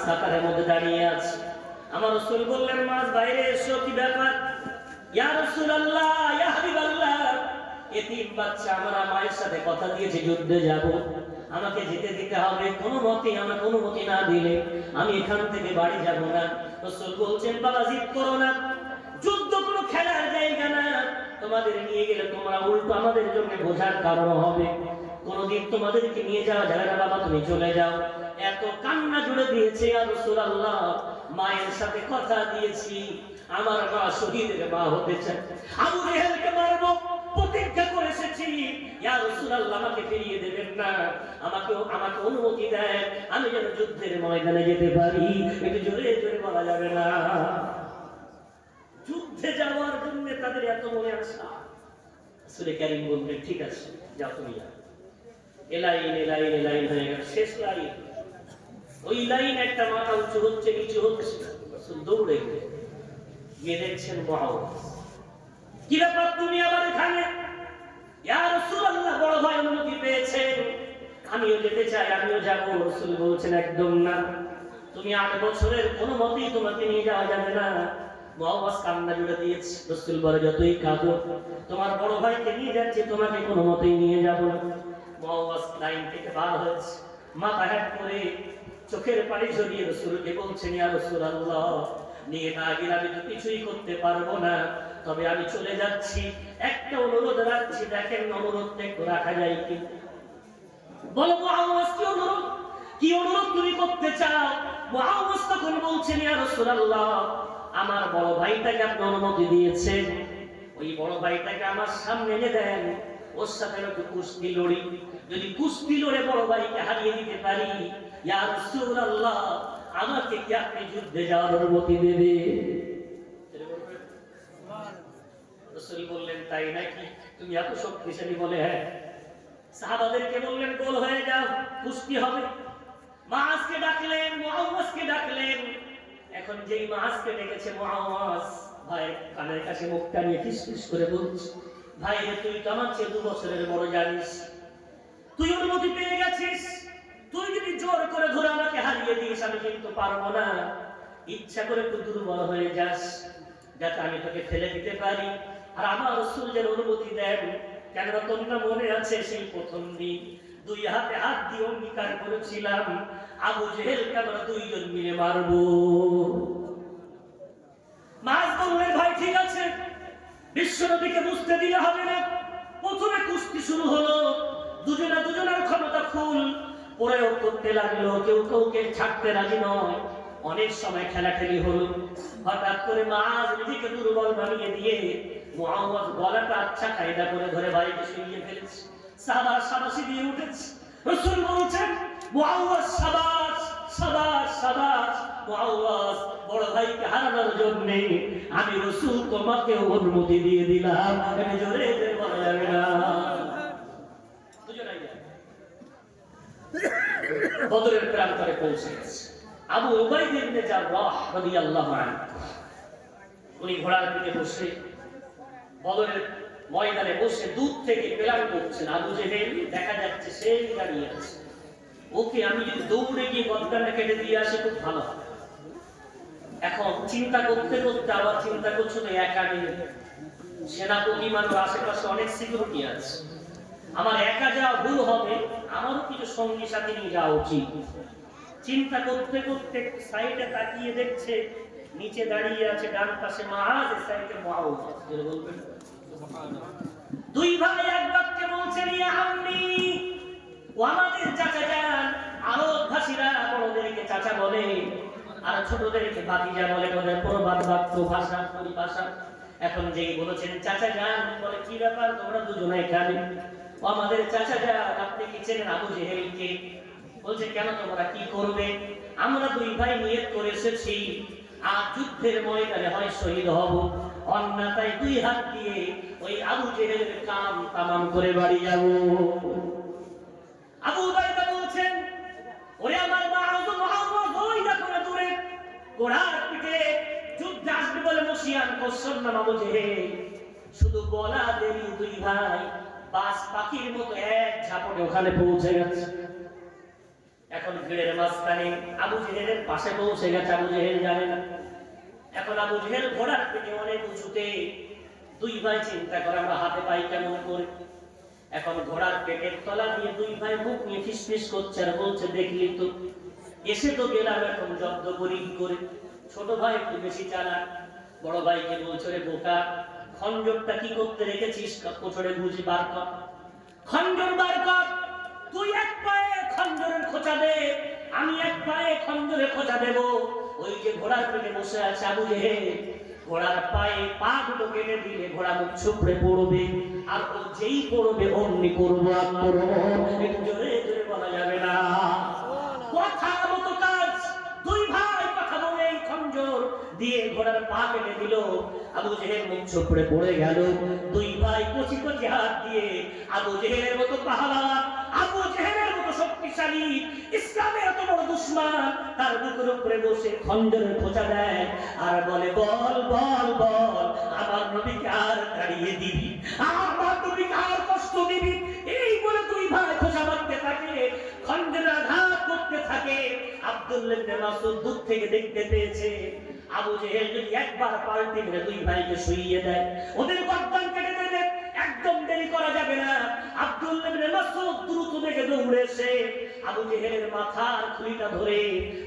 কাতারের মধ্যে দাঁড়িয়ে আছে। আমার রাসূল বললেন, মাছ বাইরে এসো, কি ব্যাপার? ইয়া রাসূলুল্লাহ, ইয়া হাবিবাল্লাহ, এতিম বাচ্চা আমরা মায়ের সাথে কথা দিয়েছি যুদ্ধে যাব, আমাকে যেতে দিতে হবে, কোনো মতেই আমাকে অনুমতি না দিলে আমি এখান থেকে বাড়ি যাব না। রাসূল বলছেন, বাবা জিদ করো না, যুদ্ধ কোনো খেলার জায়গা না, তোমাদের নিয়ে গেলে তোমরা উল্টো আমাদের জন্য বোঝার কারণ হবে, কোনদিন তোমাদেরকে নিয়ে যাওয়া যাবে না, বাবা তুমি চলে যাও। এত কান্না জুড়ে দিয়েছে, ইয়া রাসূলুল্লাহ, মায়ের সাথে কথা দিয়েছি, আমার মা শহীদের মা হতে চায়, আবু জেহেলকে মারবো প্রতিজ্ঞা করে এসেছি, ইয়া রাসূলুল্লাহ আমাকে ফিরিয়ে দেবেন না, আমাকে অনুমতি দেন, আমি যেন যুদ্ধের ময়দানে যেতে পারি। একটু জোরে জোরে বলা যাবে না? যুদ্ধে যাওয়ার জন্য তাদের এত মনে আশা। রাসূল কারীম বললেন, ঠিক আছে যাও তুমি যাও। এলাইন হয়ে গেল, শেষ লাইন। ওই লাইন একটা মাথা উঁচু হচ্ছে নিচু হচ্ছে, রাসূল দৌড়ে গিয়ে দেখছেন মুআওয়াজ। কি ব্যাপার তুমি আবার এখানে? ইয়া রাসূলুল্লাহ, বড় ভাই অনুমতি পেয়েছেন, আমিও যেতে চাই, আমিও যাব। রাসূল বলছেন, একদম না, তুমি 8 বছরের কোনো মতেই তোমাকে নিয়ে যাওয়া যাবে না। মুআওয়াজ কান্না জুড়ে দিয়েছে। রাসূল বলে, যতই কাঁদো, তোমার বড় ভাইকে নিয়ে যাচ্ছে, তোমাকে কোনো মতেই নিয়ে যাব না। মুআওয়াজ লাইন থেকে বার হয়েছে, মাথা হেঁট করে চোখের পানি ঝরিয়ে রাসূলকে বলছেন, ইয়া রাসূলুল্লাহ, নিয়ে না গেলে আমি তো কিছুই করতে পারবো না, তবে আমি চলে যাচ্ছি, একটা অনুরোধ রাখছি, দেখেন অনুরোধটা একটু রাখা যায় কি? বলো মুআওয়াজ, কি অনুরোধ তুমি করতে চাও? মুআওয়াজ তখন বলছেন, ইয়া রাসূলুল্লাহ, আমার বড় ভাইটাকে আপনি অনুমতি দিয়েছেন, ওই বড় ভাইটাকে আমার সামনে এনে দেন, ওর সাথে একটু কুস্তি লড়ি, যদি কুস্তি লড়ে বড় ভাইকে হারিয়ে দিতে পারি, ইয়া রাসূলুল্লাহ, আমাকে কি আপনি যুদ্ধে যাওয়ার অনুমতি দেবে? রাসূল বললেন, তাই নাকি, তুমি এত শক্তিশালী? বলে হ্যাঁ। সাহাবাদেরকে বললেন, গোল হয়ে যাও, কুস্তি হবে। মাআজকে ডাকলেন, মুআওয়াজকে ডাকলেন। এখন যেই মাআজকে ডেকেছে, মুআওয়াজ ভাই কানের কাছে মুখটা নিয়ে ফিসফিস করে বলছে, ভাই রে, তুই তো আমার চেয়ে 2 বছরের বড়, জানিস, তুই অনুমতি পেয়ে গেছিস, তুই যদি জোর করে ধরে আমাকে হারিয়ে দিস, আমি কিন্তু পারবো না, ইচ্ছা করে একটু দুর্বল হয়ে যাস, যাতে আমি তোকে ফেলে দিতে পারি, আর আমার রাসূল যেন অনুমতি দেন। কেননা তোমরা মনে আছে, সেই প্রথম দিন 2 হাতে হাত দিয়ে অঙ্গীকার করেছিলাম, আবু জেহেলকে আমরা 2 জন মিলে মারবো। মাস বললেন, ভাই ঠিক আছে, বিশ্বনবীকে বুঝতে দিলে হবে না। প্রথমে কুস্তি শুরু হলো, দুজনের ক্ষমতা ফুল প্রয়োগ করতে লাগলো, কেউ কাউকে ছাড়তে রাজি নয়। অনেক সময় খেলাখেলি হলো, হঠাৎ করে মাস নিজেকে দুর্বল বানিয়ে দিয়ে মুআওয়াজ গলাটা আচ্ছা কায়দা করে ধরে ভাইকে শুইয়ে ফেলেছে। সাহাবা শাবাশি দিয়ে উঠেছে। রাসূল বলছেন, মুআওয়াজ শাবাশ শাবাশ শাবাশ, মুআওয়াজ বড় ভাইকে হারানোর জন্য আমি রাসূল তোমাকে অনুমতি দিয়ে দিলাম। আমি জোরে জোরে বলা যাবে না? বদরের প্রান্তরে পৌঁছে গেছে। আবু উবাইদা ইবনে জাররাহ রাদিয়াল্লাহু আনহু, উনি ঘোড়ার পিঠে বসে বদরের ময়দানে বসে দূর থেকে প্ল্যান করছেন। আবু জেহেল দেখা যাচ্ছে সেই দাঁড়িয়ে আছে, ওকে আমি যদি দৌড়ে গিয়ে গর্দানটা কেটে দিয়ে আসি খুব ভালো হবে। এখন চিন্তা করতে করতে আবার চিন্তা করছো তো, একা নেই, সেনাপতি মানুষ, আশেপাশে অনেক সিকিউরিটি আছে, আমার একা যাওয়া ভুল হবে, আমারও কিছু সঙ্গী সাথী নিয়ে যাওয়া উচিত। চিন্তা করতে করতে সাইডে তাকিয়ে দেখছে নিচে দাঁড়িয়ে আছে ডান পাশে মাআজ, সাইডে মুআওয়াজ। বলবেন 2 ভাই এক বাক্যে বলছেন, ইয়া আম্মি, ও আমাদের চাচা যান। আরব ভাষীরা বড়দেরকে চাচা বলে, আর ছোটদেরকে ভাতিজা বলে, ওদের প্রবাদ বাক্য ভাষা পরিভাষা। এখন যেই বলেছেন চাচা যান, বলে কি ব্যাপার তোমরা দুজনে এখানে? ও আমাদের চাচা যান, আপনি কি চেনেন আবু জেহেলকে? বলছে, কেন, তোমরা কি করবে? আমরা 2 ভাই নিয়ত করে এসেছি, আর যুদ্ধের ময়দানে হয় শহীদ হব, অন্যথায় 2 হাত দিয়ে ওই আবু জেহেলের কাম তামাম করে বাড়ি যাব। আবু উবাইদা বলছেন, ওরে আমার মুআওয়াজ, ওই দেখো না দূরে ঘোড়ার পিঠে যুদ্ধ আসবে বলে মুশিয়ান করছেন না আবু জেহেল। শুধু বলা দেরি, 2 ভাই বাস পাখির মতো এক ঝাপটে ওখানে পৌঁছে গেছে। এখন ভিড়ের মাঝখানে আবু জেহেলের পাশে পৌঁছে গেছে। আবু জেহেল জানে না। এখন আবু জেহেল ঘোড়ার পিঠে অনেক উঁচুতে। দুই ভাই চিন্তা করে আমরা হাতে পাই কেমন করে। এখন ঘোড়ার পেটের তলা দিয়ে দুই ভাই মুখ নিয়ে ফিসফিস করছে আর বলছে, দেখলি তো, এসে তো গেলাম, এখন জব্দ করি কি করে। ছোট ভাই একটু বেশি চালাক, বড় ভাইকে বলছে, রে বোকা, খঞ্জরটা কি করতে রেখেছিস, কোচরে বুঝি বার কর, খঞ্জর বার কর। তুই এক পায়ে খঞ্জরের খোঁচা দে, আমি এক পায়ে খঞ্জরের খোঁচা দেব। ওই যে ঘোড়ার পেটে বসে আছে আবু জেহেল, ঘোড়ার পায়ে পা দুটো কেটে দিলে ঘোড়া মুখ ছুপড়ে পড়বে, আর ও যেই পড়বে অমনি করবো আক্রমণ। একটু জোরে জোরে বলা যাবে না। কথা মতো কাজ। দুই ভাই কথা বলে খঞ্জর দিয়ে ঘোড়ার পা কেটে দিল। আবু জেহেল মুখ ছুপড়ে পড়ে গেল। দুই ভাই কচি কচি হাত দিয়ে আবু জেহেলের মতো পাহাড়, আবু জেহেলের মতো শক্তিশালী, ইসলামের এত বড় দুশমন, তার বুকের উপরে বসে খঞ্জরের খোঁচা দেয় আর বলে, বল বল বল, আমার নবীকে আর তাড়িয়ে দিবি, আমার নবীকে আর কষ্ট দিবি। এই বলে দুই ভাই খোঁচা মারতে থাকে, খঞ্জরের আঘাত করতে থাকে। আব্দুল্লাহ ইবনে মাসউদ দূর থেকে দেখতে পেয়েছে আবু জেহেল যদি একবার পাল্টে মেরে দুই ভাইকে শুইয়ে দেয়, ওদের গর্দান কেটে দেবে, একদম দেরি করা যাবে না। আব্দুল্লাহ ইবনে মাসউদ দ্রুত বেগে দৌড়ে এসে আবু জেহেলের মাথার খুলিটা ধরে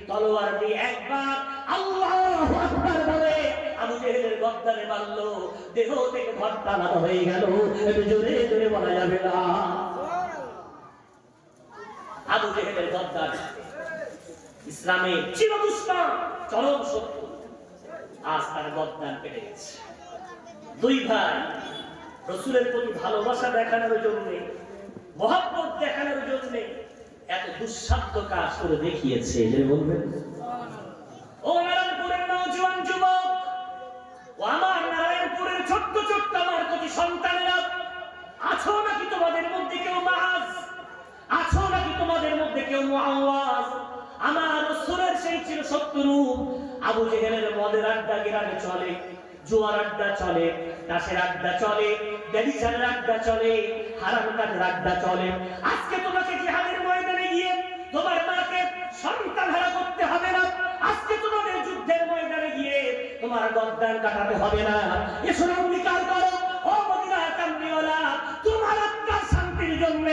তলোয়ার দিয়ে একবার আল্লাহু আকবার বলে আবু জেহেলের গর্দানে মারলো। দেহ থেকে ভর্তা আলাদা হয়ে গেল। একটু জোরে জোরে বলা যাবে না। আবু জেহেলের গর্দান ইসলামের চিরদুশমন, চরম শত্রু, আজ তার গর্দান কেটে গেছে। দুই ভাই রাসূলের প্রতি ভালোবাসা দেখানোর জন্য, মহব্বত দেখানোর জন্য এত দুঃসাধ্য কাজ করে দেখিয়েছে। যে বলবেন, ও নারায়ণপুরের নওজোয়ান যুবক, ও আমার নারায়ণপুরের ছোট্ট ছোট্ট আমার প্রতি সন্তানেরা, আছো নাকি তোমাদের মধ্যে কেউ মাআজ, আছো নাকি তোমাদের মধ্যে কেউ মুআওয়াজ? আমার রাসূলের সেই ছিল শত্রু। আবু জেহেলের মদের আড্ডা গ্রামে চলে, জুয়ার আড্ডা চলে, তাসের আড্ডা চলে, ব্যভিচারের আড্ডা চলে, হারাম কাজের আড্ডা চলে। আজকে তোমাকে জিহাদের ময়দানে গিয়ে তোমার মাকে সন্তান হারা করতে হবে না। আজকে তোমাদের যুদ্ধের ময়দানে গিয়ে তোমার গর্দান কাটাতে হবে না। এসো অঙ্গীকার করো, ও মদিনার কামলিওয়ালা, তোমার আত্মার শান্তির জন্য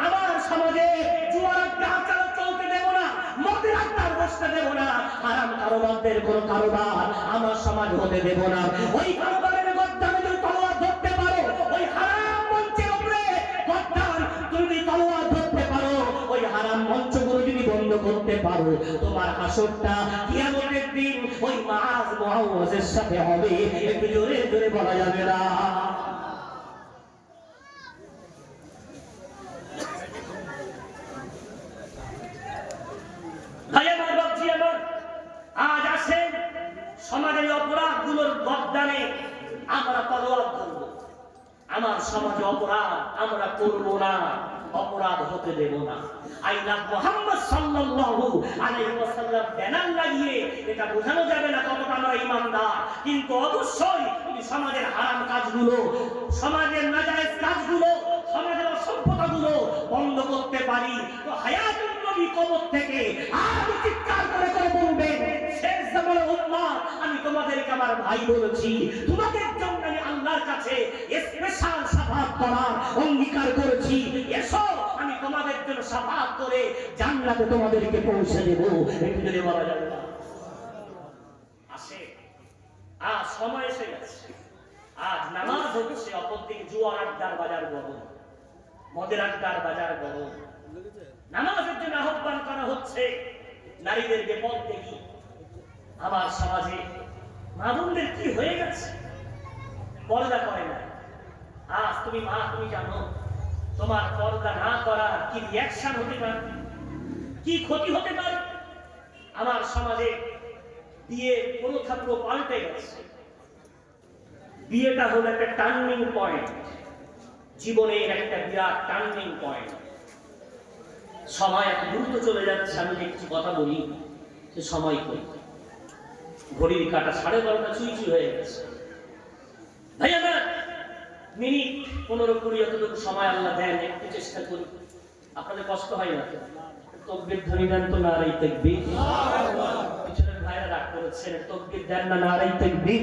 আমার সমাজে জুয়ার আড্ডা আচার চলতে দেব না, মদের আড্ডার বসতে দেব না, হারাম কারোবারদের কোনো কারোবার আমার সমাজ হতে দেব না। ওই কারোবারের গর্দানে যদি তলোয়ার ধরতে পারো, ওই হারাম মঞ্চের উপরে গর্দান তুমি তলোয়ার ধরতে পারো, ওই হারাম মঞ্চগুলো যদি বন্ধ করতে পারো, তোমার হাসরটা কিয়ামতের দিন ওই মাআজ মুআওয়াজের সাথে হবে। একটু জোরে জোরে বলা যাবে না। আজ আসেন সমাজের অপরাধগুলোর গর্দানে আমরা তলোয়ার ধরব। আমার সমাজে অপরাধ আমরা করব না, অপরাধ হতে দেব না। আইনা মুহাম্মদ সাল্লাল্লাহু আলাইহি ওয়াসাল্লাম ব্যানার লাগিয়ে এটা বোঝানো যাবে না কতটা আমরা ঈমানদার, কিন্তু অবশ্যই যদি সমাজের হারাম কাজগুলো, সমাজের নাজায়েজ কাজগুলো, সমাজের অসভ্যতাগুলো বন্ধ করতে পারি, তো হায়াতুন নবী কবর থেকে আর চিৎকার করে করে বলবেন, শেষ জামানার উম্মাহ, আমি তোমাদেরকে আমার ভাই বলেছি, তোমাদের জন্য আমি আল্লাহর কাছে স্পেশাল শাফাআত করার অঙ্গীকার করেছি। এসো, আমি তোমাদের জন্য শাফাআত করে জান্নাতে তোমাদেরকে পৌঁছে দেব। একটু যদি বলা যাবে না। আসে, আজ সময় এসে গেছে। আজ নামাজ হচ্ছে, অপরদিকে জুয়ার আড্ডার বাজার গরম, মদের আড্ডার বাজার গরম। নামাজের জন্য আহ্বান করা হচ্ছে নারীদেরকে বলতে কি আমার সমাজে মা বোনদের কি হয়ে গেছে, পর্দা করে না। আজ তুমি মা, তুমি জানো তোমার পর্দা না করার কি রিঅ্যাকশন হতে পারে, কি ক্ষতি হতে পারে। আমার সমাজে বিয়ের প্রথা পুরো পাল্টে গেছে। বিয়েটা হলো একটা টার্নিং পয়েন্ট, জীবনের একটা বিরাট টার্নিং পয়েন্ট। সময় এত দ্রুত চলে যাচ্ছে, আমি একটি কথা বলি, সে সময় কই, ঘড়ির কাঁটা 12:30 চুই চুই হয়ে গেছে। ভাই আমার মিনিট 15-20 যতটুকু সময় আল্লাহ দেন, একটু চেষ্টা করি। আপনাদের কষ্ট হয় না? তাকবীর ধ্বনি দেন তো নারায়ে তাকবীর। পিছনের ভাইরা রাগ করেছেন, তাকবীর দেন না নারায়ে তাকবীর।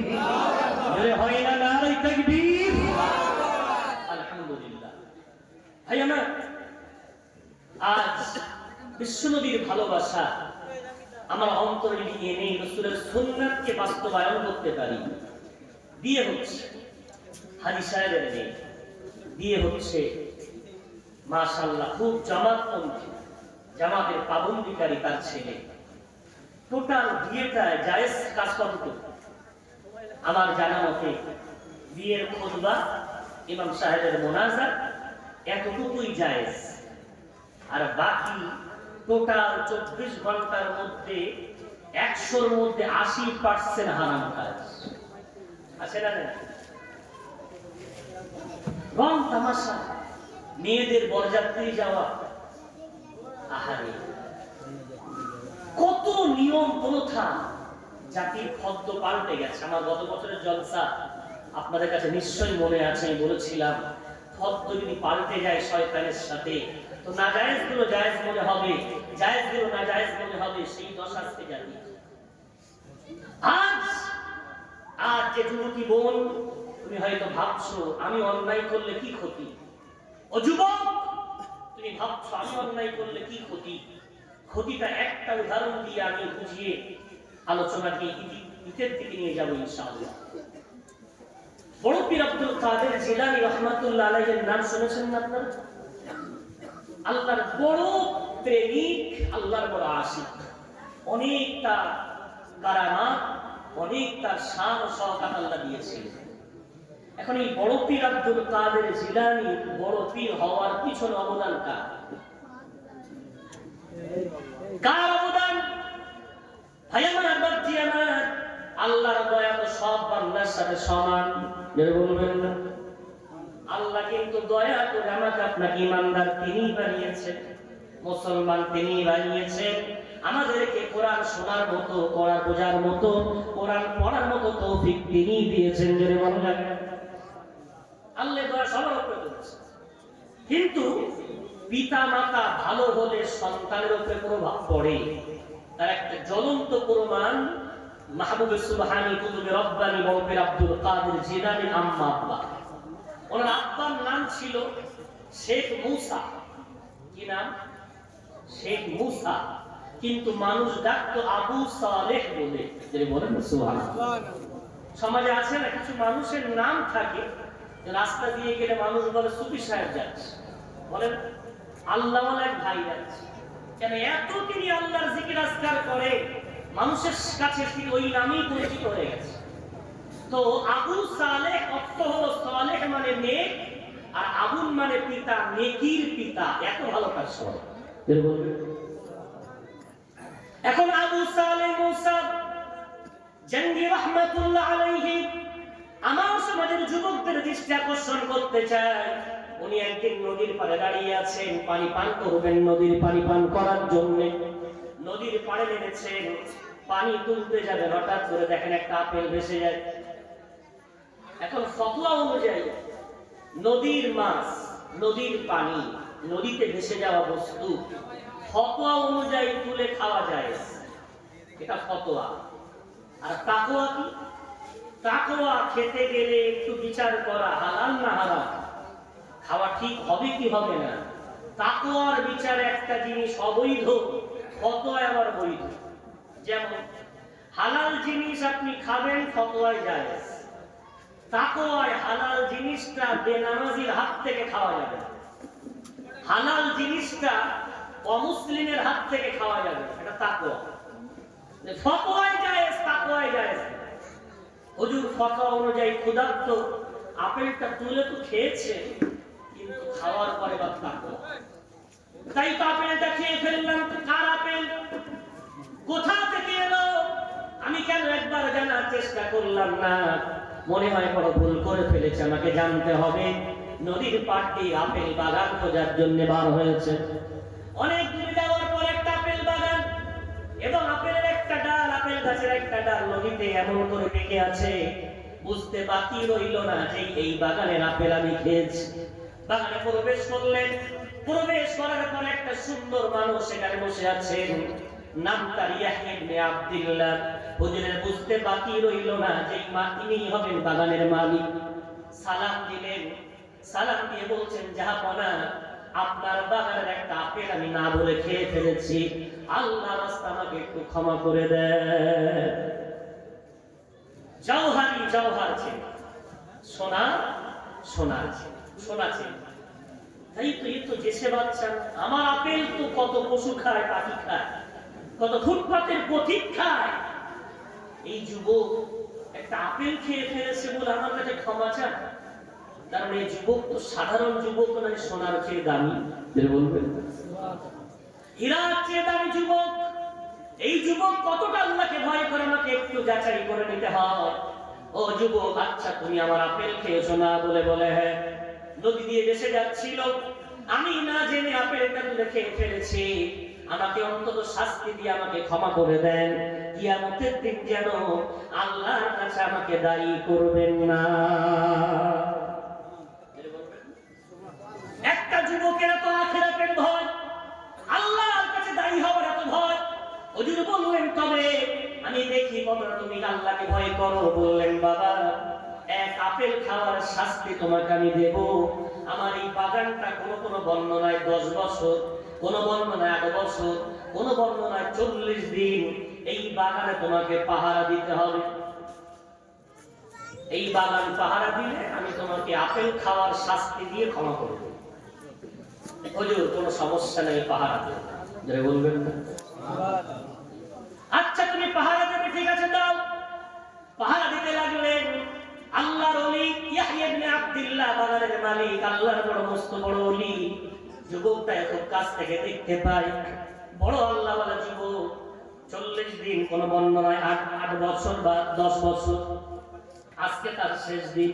জোরে হয় না নারায়ে তাকবীর। আলহামদুলিল্লাহ। ভাই আমার, আজ বিশ্বনবীর ভালোবাসা আমার অন্তরে নিয়ে নেই, রাসূলের সুন্নাতকে বাস্তবায়ন করতে পারি। বিয়ে হচ্ছে হাজী সাহেবের মেয়ে, বিয়ে হচ্ছে মাশাআল্লাহ খুব জামাতপন্থী, জামাতের পাবন্দিকারী তার ছেলে। টোটাল বিয়েটা জায়েজ কাজ কতটুকু? আমার জানা মতে বিয়ের খুতবা, ইমাম সাহেবের মোনাজাত, এতটুকুই জায়েজ। আর বাকি টোটাল 24 ঘন্টার মধ্যে 100-র মধ্যে 80% হারাম কাজ আছে না? রং তামাশা, মেয়েদের বরযাত্রী যাওয়া, আহারে কত নিয়ম প্রথা, জাতির ফদ্দ পাল্টে গেছে। আমার গত বছরের জলসা আপনাদের কাছে নিশ্চয়ই মনে আছে, আমি বলেছিলাম ফদ্দ যদি পাল্টে যায় শয়তানের সাথে, তো নাজায়েজ গুলো জায়েজ মনে হবে, জায়েজ গুলো নাজায়েজ মনে হবে, সেই দশা আজকে জানি। আজ যে যুবতী বোন, তুমি হয়তো ভাবছো আমি অন্যায় করলে কি ক্ষতি। ও যুবক, তুমি ভাবছো আমি অন্যায় করলে কি ক্ষতি। ক্ষতিটা একটা উদাহরণ দিয়ে আমি বুঝিয়ে আলোচনাকে ইতির দিকে নিয়ে যাবো ইনশাআল্লাহ। বড় পীর আব্দুল কাদের জিলানী রাহমাতুল্লাহ আলাইহির নাম শুনেছেন না আপনারা? আল্লাহর বড় প্রেমিক, আল্লাহর বড় আশিক, অনেকটা কারামাত, অনেক তার শান ও শওকত আল্লাহ দিয়েছিলেন। এখন এই বড় পীর আব্দুল কাদের জিলানী বড় পীর হওয়ার পিছনে অবদান কার? কার অবদান? ভাই আমার, বাপজি আমার, আল্লাহর দয়া তো সব বান্দার সাথে সমান, বলবেন না? আল্লাহ কিন্তু দয়া করে আমাকে আপনাকে ইমানদার তিনি বানিয়েছেন, মুসলমান তিনি বানিয়েছেন। আমাদেরকে কোরআন শোনার মতো, কোরআন বোঝার মতো, কোরআন পড়ার মতো তৌফিক তিনি দিয়েছেন। জোরে বলেন, আল্লাহ দয়া সবার উপরে করেছে। কিন্তু পিতা মাতা ভালো হলে সন্তানের উপরে প্রভাব পড়ে। তার একটা জ্বলন্ত প্রমাণ মাহবুবে সুবহানী কুতুবে রব্বানী বড় পীর আব্দুল কাদের জিলানী আম্মা আব্বা। ওনার আব্বার নাম ছিল শেখ মুসা। কি নাম? শেখ মুসা। কিন্তু মানুষ ডাকতো আবু সালেহ বলে। যদি বলেন সুবহানাল্লাহ। সমাজে আছে না কিছু মানুষের নাম থাকে, রাস্তা দিয়ে গেলে মানুষ বলে সুফি সাহেব যাচ্ছে, বলেন আল্লাহওয়ালা এক ভাই যাচ্ছে। কেন? এত তিনি আল্লাহর জিকির আজকার করে, মানুষের কাছে তিনি ওই নামেই পরিচিত হয়ে গেছে। তো আবু সালেহ অর্থ হলো সালেহ মানে নেক, আর আবুল মানে পিতা, নেকির পিতা। এত ভালো কাজ করে। এখন আবু সালেহ মুসা জঙ্গি রাহমাতুল্লাহ আলাইহি আমার সমাজের যুবকদের দৃষ্টি আকর্ষণ করতে চায়। উনি একদিন নদীর পাড়ে দাঁড়িয়ে আছেন, পানি পান করবেন। নদীর পানি পান করার জন্য নদীর পাড়ে নেমেছেন, পানি তুলতে যাবে, হঠাৎ করে দেখেন একটা আপেল ভেসে যায়। এখন ফতোয়া অনুযায়ী নদীর মাছ, নদীর পানি, নদীতে ভেসে যাওয়া বস্তু ফতোয়া অনুযায়ী তুলে খাওয়া যায়, এটা ফতোয়া। আর তাকওয়া কি? তাকওয়া খেতে গেলে একটু বিচার করা, হালাল না হারাম, খাওয়া ঠিক হবে কি হবে না। তাকওয়ার বিচার একটা জিনিস অবৈধ, ফতোয়া আবার বৈধ। যেমন হালাল জিনিস আপনি খাবেন, ফতোয়ায় জায়েজ। তাকওয়ায় হালাল জিনিসটা বেনামাজির হাত থেকে খাওয়া যাবে, হালাল জিনিসটা অমুসলিমের হাত থেকে খাওয়া যাবে, এটা তাকওয়া। ফতোয়ায় জায়েজ, তাকওয়ায় জায়েজ। হুজুর ফতোয়া অনুযায়ী ক্ষুধার্ত আপেলটা তুলে তো খেয়েছে, কিন্তু খাওয়ার পরে বা তাকওয়া। তাই তো আপেলটা খেয়ে ফেললাম, তো কার আপেল, কোথা থেকে এলো, আমি কেন একবার জানার চেষ্টা করলাম না? মনে হয় বড় ভুল করে ফেলেছে, আমাকে জানতে হবে। নদীর পাড়টি আপেল বাগান খোঁজার জন্য বার হয়েছে। অনেক দূরে যাওয়ার পর একটা আপেল বাগান, এবং আপেলের একটা ডাল, আপেল গাছের একটা ডাল নদীতে এমন করে পেকে আছে, বুঝতে বাকি রইল না যে এই বাগানের আপেল আমি খেয়েছি। বাগানে প্রবেশ করলেন, প্রবেশ করার পর একটা সুন্দর মানুষ সেখানে বসে আছেন, নাম তার ইয়াহইয়া ইবনে আব্দুল্লাহ। হুজুরের বুঝতে বাকি রইল না যে ইনি হবেন বাগানের মালিক। সালাম দিলেন, সালাম দিয়ে বলছেন, জাহাপনা, আপনার বাগানের একটা আপেল আমি না বলে খেয়ে ফেলেছি, আল্লাহর রাস্তা আমাকে একটু ক্ষমা করে দেন। জওহারি জওহার ছিল, সোনা সোনা ছিল, সোনা ছিল। তাই তো এই তো দেশে বাচ্চা, আমার আপেল তো কত পশু খায়, পাখি খায়, কত ফুটপাতের পথিক খায়। এই যুবক একটা আপেল খেয়ে ফেলেছে বলে আমার কাছে ক্ষমা চায়। তার মানে এই যুবক তো সাধারণ যুবক নয়, সোনার চেয়ে দামি। বলবেন হীরার চেয়ে দামি যুবক। এই যুবক কতটা আল্লাহকে ভয় করে আমাকে একটু যাচাই করে নিতে হয়। ও যুবক, আচ্ছা তুমি আমার আপেল খেয়েছো না? বলে বলে হ্যাঁ। নদী দিয়ে ভেসে যাচ্ছিল, আমি না জেনে আপেলটা তুলে খেয়ে ফেলেছি, আমাকে অন্তত শাস্তি দিয়ে আমাকে ক্ষমা করে দেন, কিয়ামতের দিন যেন আল্লাহর কাছে আমাকে দায়ী করবেন না। একটা যুবকের তো আখিরাতের ভয়, আল্লাহর কাছে দায়ী হওয়ার এত ভয়। হুজুর বললেন, তবে আমি দেখি কতটা তুমি আল্লাহকে ভয় করো। বললেন, বাবা, এক আপেল খাওয়ার শাস্তি তোমাকে আমি দেব। আমার এই বাগানটা কোনো বর্ণনায় 10 বছর, কোন বর্ণনায় 8 বছর, কোন বর্ণনায় 40 দিন এই বাগানে তোমাকে পাহারা দিতে হবে। এই বাগান পাহারা দিলে আমি তোমাকে আপেল খাওয়ার শাস্তি দিয়ে ক্ষমা করব। হুজুর, কোনো সমস্যা নেই, পাহারা দেব। যারা বলবেন না, আচ্ছা তুমি পাহারা দেবে, ঠিক আছে দাও। পাহারা দিতে লাগলেন। আল্লাহর ওলি ইয়াহইয়া ইবনে আব্দুল্লাহ, বাগানের মালিক, আল্লাহর বড় মস্ত বড় ওলি। যুবকটা খুব কাছ থেকে দেখতে পায়, বড় আল্লাহওয়ালা যুবক। 40 দিন, কোন বর্ণনায় 8 বছর বা 10 বছর। আজকে তার শেষ দিন,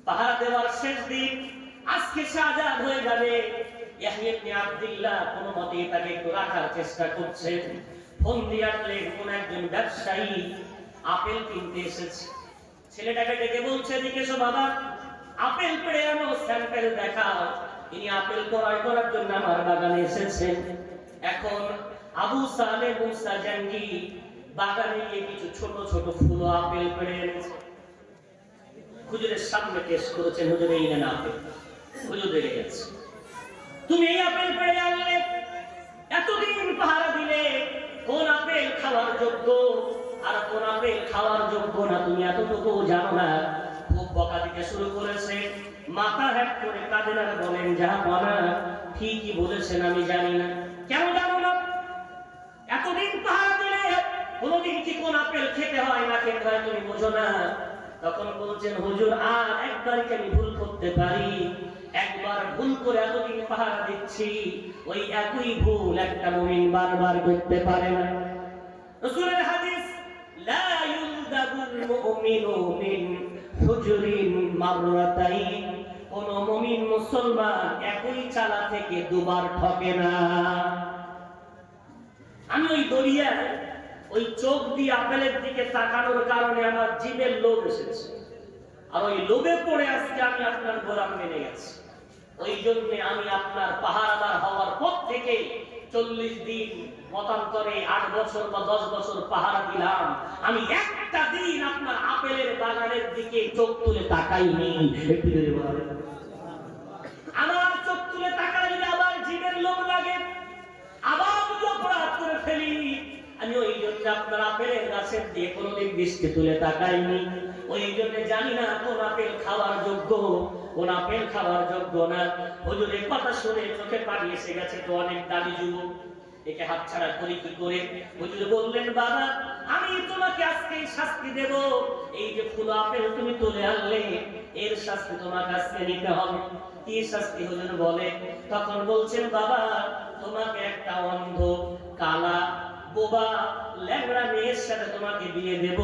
পাহারা দেওয়ার শেষ দিন। আজকে সে আজাদ হয়ে যাবে। ইয়াহইয়া ইবনে আব্দুল্লাহ কোনো মতে তাকে একটু রাখার চেষ্টা করছেন। ফোন দিয়ে আসলেন কোন একজন ব্যবসায়ী আপেল কিনতে এসেছে। ছেলেটাকে ডেকে বলছে, এদিকে এসো বাবা, আপেল পেড়ে আনো, স্যাম্পল দেখাও। তিনি আপেল ক্রয় করার জন্য আমার বাগানে এসেছেন। এখন আবু সালেহ মুসা জাঙ্গি বাগানে গিয়ে কিছু ছোট ছোট ফুল আপেল পেড়ে এনেছে। হুজুরের সামনে টেস্ট করেছেন, হুজুর এই নেন আপেল। হুজুর রেগে গেছে, তুমি এই আপেল পেড়ে আনলে, এতদিন পাহারা দিলে, কোন আপেল খাওয়ার যোগ্য আর কোন আপেল খাওয়ার যোগ্য না তুমি এতটুকু জানো না। খুব বকা দিতে শুরু করেছে। মাথা হ্যাট করে কাঁদেন আর বলেন, জাহাপনা, ঠিকই বলেছেন, আমি জানি না। কেন জানো না? এতদিন পাহারা দিলে কোনদিন কি কোন আপেল খেতে হয় না খেতে হয় তুমি বোঝো না। তখন বলছেন, হুজুর, আর একবার কি আমি ভুল করতে পারি? একবার ভুল করে এতদিন পাহারা দিচ্ছি, ওই একই ভুল একটা মুমিন বারবার করতে পারে না। রাসূলের হাদিস, লা ইউলদাগুল মুমিনু মিন হুজুরিন মাররাতাইন। কোন মুমিন মুসলমান একই চালা থেকে দুবার ঠকে না। আমি ওই দরিয়ায় ওই চোখ দিয়ে আপেলের দিকে তাকানোর কারণে আমার জীবের লোভ এসেছে, আর ওই লোভে পড়ে আজকে আমি আপনার গোলাম মেনে গেছি। ওই জন্য আমি আপনার পাহারাদার হওয়ার পর থেকে 40 দিন মতান্তরে 8 বছর বা 10 বছর পাহারা দিলাম। আমি একটা দিন আপনার আপেলের বাগানের দিকে চোখ তুলে তাকাইনি। আমার চোখ তুলে তাকালে যদি আবার জীবের লোভ লাগে, আবার যদি অপরাধ করে ফেলি, আমি ওই জন্য আপনার আপেলের গাছের দিয়ে কোনোদিন দৃষ্টি তুলে তাকাইনি। ওই জন্য জানি না কোন আপেল খাওয়ার যোগ্য, কোন আপেল খাওয়ার যোগ্য না। হুজুরের কথা শুনে চোখে পানি এসে গেছে। তো অনেক দামি যুবক, একে হাতছাড়া করি কি করে? হুজুর বললেন, বাবা, আমি তোমাকে আজকে শাস্তি দেব। এই যে ফুল আপেল তুমি তুলে আনলে, এর শাস্তি তোমাকে আজকে নিতে হবে। কি শাস্তি? হুজুর বলে, তখন বলছেন, বাবা, তোমাকে একটা অন্ধ, কালা, বোবা, ল্যাংড়া মেয়ের সাথে তোমাকে বিয়ে দেব।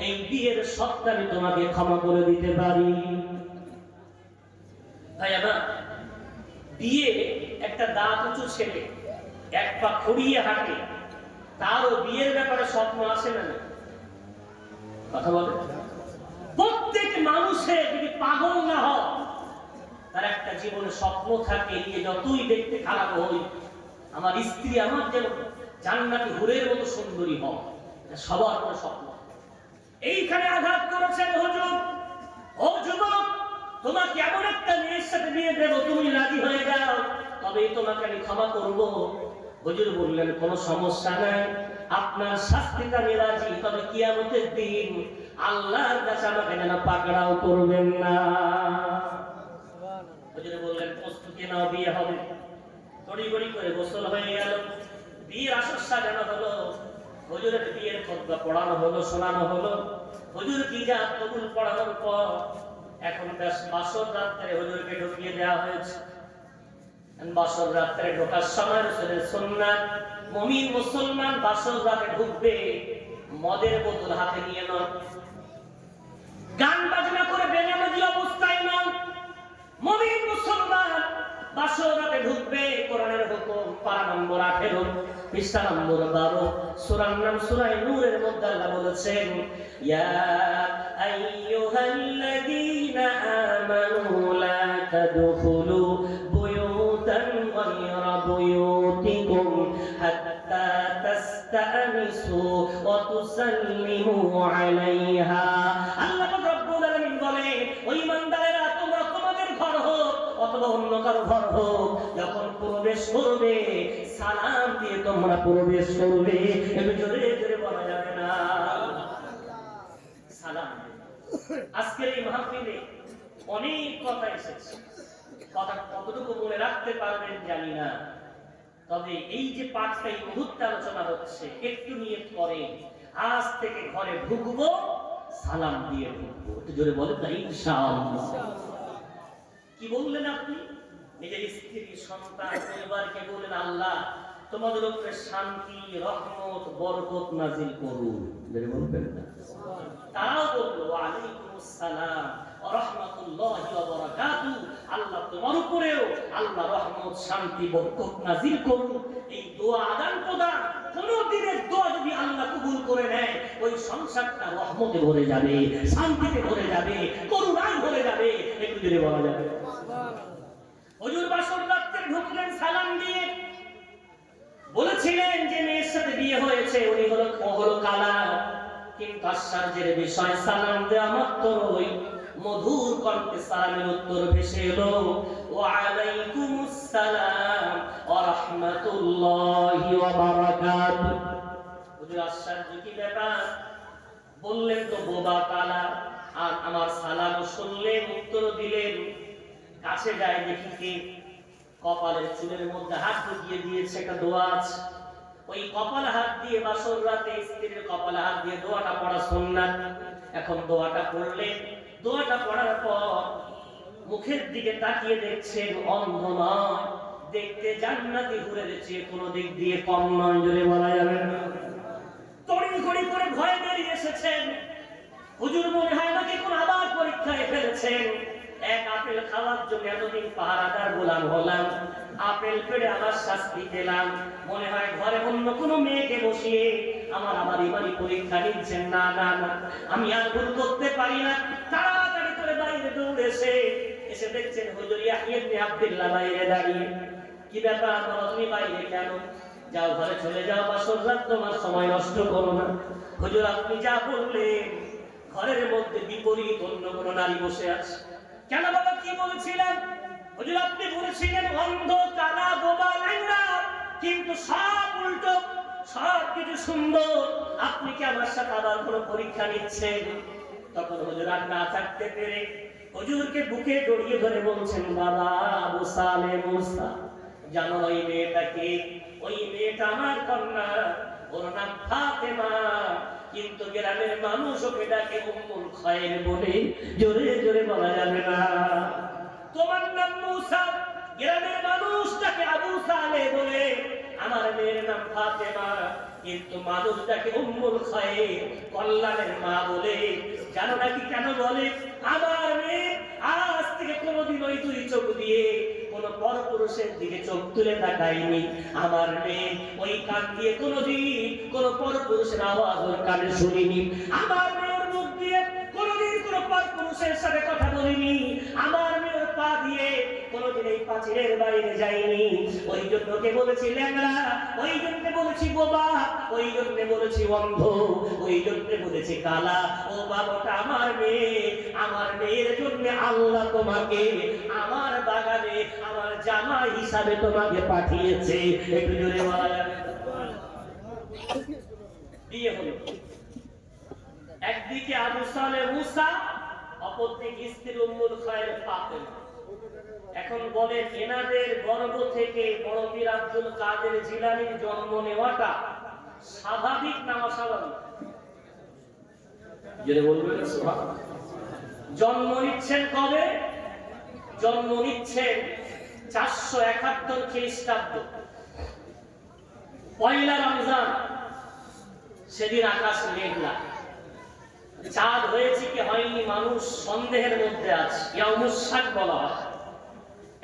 এই বিয়ের সবটা আমি তোমাকে ক্ষমা করে দিতে পারি। ভাইয়া, বিয়ে একটা দাঁত উঁচু ছেলে, এক পা খুঁড়িয়ে হাঁটে, তারও বিয়ের ব্যাপারে স্বপ্ন আসে না? কথা বলে। প্রত্যেক মানুষের যদি পাগল না হয়, তার একটা জীবনে স্বপ্ন থাকে, যে যতই দেখতে খারাপ হই আমার স্ত্রী আমার যেন জান্নাতি হুরের মতো সুন্দরী হয়, সবার কোনো স্বপ্ন। এইখানে আঘাত করেছেন হুজুর, ও যুবক তোমাকে এমন একটা মেয়ের সাথে বিয়ে দেব, তুমি রাজি হয়ে যাও, তবেই তোমাকে আমি ক্ষমা করব। হুজুর বললেন কোনো সমস্যা নাই, আপনার শাস্তিটা আমি রাজি, তবে কিয়ামতের দিন আল্লাহর কাছে আমাকে যেন পাকড়াও করবেন না। হুজুর বললেন প্রস্তুতি নাও, বিয়ে হবে। তড়িঘড়ি করে গোসল হয়ে গেল, বিয়ের আসর সাজানো হলো, হুজুরের বিয়ের খুতবা পড়ানো হলো, শোনানো হলো। হুজুর কি যা কবুল পড়ানোর পর এখন বাসর রাত্রে হুজুরকে ঢুকিয়ে দেওয়া হয়েছে। বাসর রাত্রে ঢোকার সময় রাসূলের সুন্নাত, মুমিন মুসলমান বাসর রাতে ঢুকবে মদের বোতল হাতে নিয়ে নয়, গান বাজনা করে বেনামাজি অবস্থায় নয়। মুমিন মুসলমান বাসর রাতে ঢুকবে কোরআনের হুকুম, পারা নম্বর 18 পৃষ্ঠা নম্বর 12 সূরার নাম সূরা নূরের মধ্যে আল্লাহ বলেছেন, ইয়া আইয়ুহাল্লাযীনা আমানু লা তাদখুলু বুয়ুতান গায়রা বুয়ুতিকুম হাত্তা তাস্তানিসু ওয়া তুসাল্লিমু আলাইহা। আল্লাহ রাব্বুল আলামিন বলে, ওই ইমানদারেরা তোমরা তোমাদের ঘর হোক অথবা অন্য কারো ঘর হোক, যখন প্রবেশ করবে সালাম দিয়ে তোমরা প্রবেশ করবে। একটু জোরে জোরে বলা যাবে না, সালাম। আজকের এই মাহফিলে অনেক কথা এসেছে, কথা কতটুকু মনে রাখতে পারবেন জানি না, তবে এই যে পাঁচটা এই মুহূর্তে আলোচনা হচ্ছে, একটু নিয়ত করেন আজ থেকে ঘরে ঢুকবো সালাম দিয়ে ঢুকবো। একটু জোরে বলেন না ইনশাআল্লাহ। কি বললেন আপনি? নিজের স্ত্রী, সন্তান, পরিবারকে বলেন আল্লাহ তোমাদের উপরে শান্তি, রহমত, বরকত নাজিল করুন। বলবেন না? তারাও বললো ওয়ালাইকুমুস সালাম ওয়া রাহমাতুল্লাহি ওয়া বারাকাতুহু, আল্লাহ তোমার উপরেও আল্লাহ রহমত, শান্তি, বরকত নাজিল করুন। এই দোয়া আদান প্রদান, কোন দিনের দোয়া যদি আল্লাহ কবুল করে নেয়, ওই সংসারটা রহমতে ভরে যাবে, শান্তিতে ভরে যাবে, করুণায় ভরে যাবে। একটু যদি বলা যাবে। হুজুর বাসর রাতে ঢুকলেন সালাম দিয়ে, বলেছিলেন যে মেয়ের সাথে বিয়ে হয়েছে উনি হলো কালা, কিন্তু আশ্চর্যের বিষয় সালাম দেওয়া মাত্রই মধুর কণ্ঠে সালামের উত্তর ভেসে এলো, ওয়া আলাইকুমুস সালাম ওয়া রাহমাতুল্লাহি ওয়া বারাকাতুহু। হুজুর আশ্চর্য কি ব্যাপার, বললেন তো বোবা কালা, আর আমার সালাম শুনলেন, উত্তর দিলেন। কাছে যায় দেখি কে, কপালের চুলের মধ্যে হাত ঢুকিয়ে দিয়েছে, একটা দোয়া আছে। ওই কপালে হাত দিয়ে বাসর রাতে স্ত্রীর কপালে হাত দিয়ে দোয়াটা পড়া সুন্নাত। এখন দোয়াটা পড়লেন, দোয়াটা পড়ার পর মুখের দিকে তাকিয়ে দেখছেন, অন্ধ নয়, দেখতে জান্নাতি হুরের চেয়ে কোনো দিক দিয়ে কম নয়। জোরে বলা যাবে না? তড়িঘড়ি করে ভয় বেরিয়ে এসেছেন। হুজুর মনে হয় নাকি কোন আবার পরীক্ষায় ফেলেছেন। এক আপেল খাওয়ার জন্য এতদিন পাহারাদার গোলাম হলাম, আপেল পেড়ে আমার শাস্তি পেলাম, মনে হয় ঘরে অন্য কোনো মেয়েকে বসিয়ে আমার ইমানি পরীক্ষা নিচ্ছেন। না না না, আমি আর ভুল করতে পারি না। তাড়াতাড়ি করে বাইরে দৌড়ে এসে দেখছেন হুজুর ইয়াহইয়া ইবনে আব্দুল্লাহ বাইরে দাঁড়িয়ে। কি ব্যাপার, তুমি বাইরে কেন? যাও ঘরে চলে যাও, বাসর রাত তোমার সময় নষ্ট করো না। হুজুর আপনি যা বললেন, ঘরের মধ্যে বিপরীত অন্য কোনো নারী বসে আছে। কেন বাবা, কি বলেছিলেন? হুজুর আপনি বলেছিলেন অন্ধ, কালা, বোবা, ল্যাংড়া, কিন্তু সব উল্টো, সব কিছু সুন্দর। আপনি কি আমার সাথে আবার কোনো পরীক্ষা নিচ্ছেন? তখন হুজুর আর না থাকতে পেরে হুজুরকে বুকে জড়িয়ে ধরে বলছেন, বাবা আবু সালে মুসা, জানো ওই মেয়েটাকে? ওই মেয়েটা আমার কন্যা, ওর নাম ফাতেমা, কিন্তু গ্রামের মানুষ ওকে ডাকে উম্মুল খায়র বলে। জোরে জোরে বলা যাবে না। তোমার নাম মুসা, গ্রামের মানুষ তাকে আবু সালে বলে। আমার মেয়ের নাম ফাতেমা, কিন্তু মানুষ তাকে উম্মুল খায়র, কল্যাণের মা বলে। জানো নাকি কেন বলে? আমার মেয়ে আজ থেকে কোনোদিন ওই দুই চোখ দিয়ে কোন পরপুরুষের দিকে চোখ তুলে তাকায়নি। আমার মেয়ে ওই কান দিয়ে কোনোদিন কোন পরপুরুষের আওয়াজ ওর কানে শুনিনি। আমার মেয়ের মুখ দিয়ে কোনোদিন কোন পরপুরুষের সাথে কথা বলিনি। আমার মেয়ের পা দিয়ে প্রাচীরের বাইরে যাইনি, ওই জন্য কে বলেছি ল্যাংড়া, ওই জন্য বলেছি বোবা, ওই জন্য বলেছি অন্ধ, ওই জন্য বলেছি কালা। ও বাবাটা আমার মেয়ে, আমার মেয়ের জন্য আল্লাহ তোমাকে আমার বাগানে আমার জামাই হিসাবে তোমাকে পাঠিয়েছে। একটু জোরে বলা যাবে? বিয়ে হলো, একদিকে আবু সালেহ মুসা, অপরদিকে স্ত্রী উম্মুল খায়ের ফাতেমা। এখন বলেন, এনাদের গর্ভ থেকে বড় পীর আব্দুল কাদের জিলানীর জন্ম নেওয়াটা স্বাভাবিক না অস্বাভাবিক? যেটা বলবেন সুবহানাল্লাহ। জন্ম নিচ্ছেন কবে? জন্ম নিচ্ছেন 471 খ্রিস্টাব্দ, পয়লা রমজান। সেদিন আকাশ মেঘলা, চাঁদ হয়েছে কি হয়নি মানুষ সন্দেহের মধ্যে আছে, ইয়াউমুস শাক বলা হয়।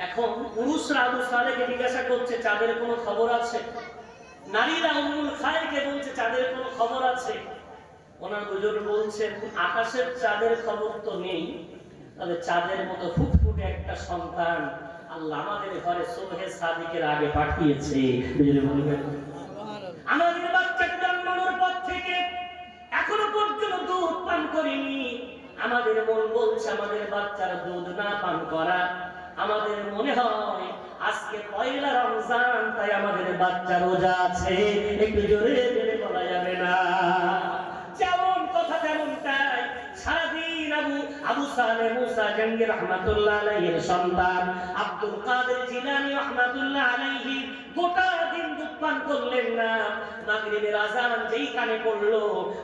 এখন পুরুষরা আবু সালেহকে জিজ্ঞাসা করছে চাঁদের কোনো খবর আছে, নারীরা উম্মুল খায়েরকে বলছে চাঁদের কোনো খবর আছে। ওনার দুজন বলছেন আকাশের চাঁদের খবর তো নেই, তবে চাঁদের মতো ফুটফুটে একটা সন্তান আল্লাহ আমাদের ঘরে সুবহে সাদিকের আগে পাঠিয়েছে। আমাদের বাচ্চাকে জন্মানোর পর থেকে এখনো পর্যন্ত দুধ পান করিনি। আমাদের মন বলছে আমাদের বাচ্চার দুধ না পান করা। আমাদের মনে হয় আজকে পয়লা রমজান, তাই আমাদের বাচ্চা রোজা আছে। একটু জোরে জোরে বলা যাবে না? যেমন কথা তেমন তাই। সারাদিন আবু সালেহ মুসা জাহাঙ্গীর রাহমাতুল্লাহ আলাইহির সন্তান আব্দুল কাদের জিলানী রাহমাতুল্লাহ আলাইহি গোটা দিন দুধ পান করলেন না। মাগরিবের আযান যেই কানে পড়লো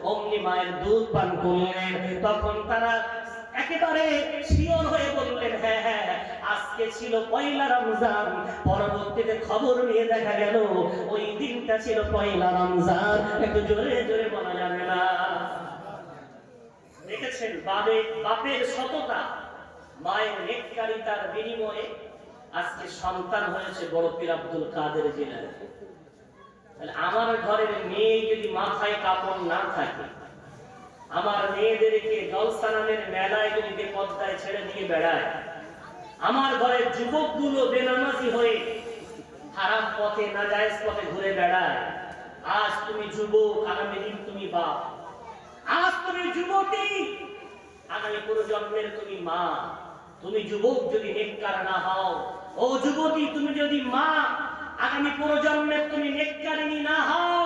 অমনি মায়ের দুধ পান করলেন। তখন তারা একেবারে শিওর হয়ে বললেন হ্যাঁ হ্যাঁ আজকে ছিল পয়লা রমজান। পরবর্তীতে খবর নিয়ে দেখা গেল ওই দিনটা ছিল পয়লা রমজান। একটু জোরে জোরে বলা যাবে না? দেখেছেন বাপের সততা, মায়ের নেককারিতার বিনিময়ে আজকে সন্তান হয়েছে বড় পীর আব্দুল কাদের জিলানী। তাহলে আমার ঘরের মেয়ে যদি মাথায় কাপড় না থাকে, আমার মেয়েদেরকে জলসানামের মেলায় যদি বেপর্দায় ছেড়ে দিয়ে বেড়ায়, আমার ঘরের যুবকগুলো বেনামাজি হয়ে হারাম পথে নাজায়েজ পথে ঘুরে বেড়ায়, আজ তুমি যুবক, আগামী দিন তুমি বাপ। আজ তুমি যুবতী, আগামী প্রজন্মের তুমি মা। তুমি যুবক যদি নেককার না হও, ও যুবতী তুমি যদি মা, আগামী প্রজন্মের তুমি নেককারিনী না হও,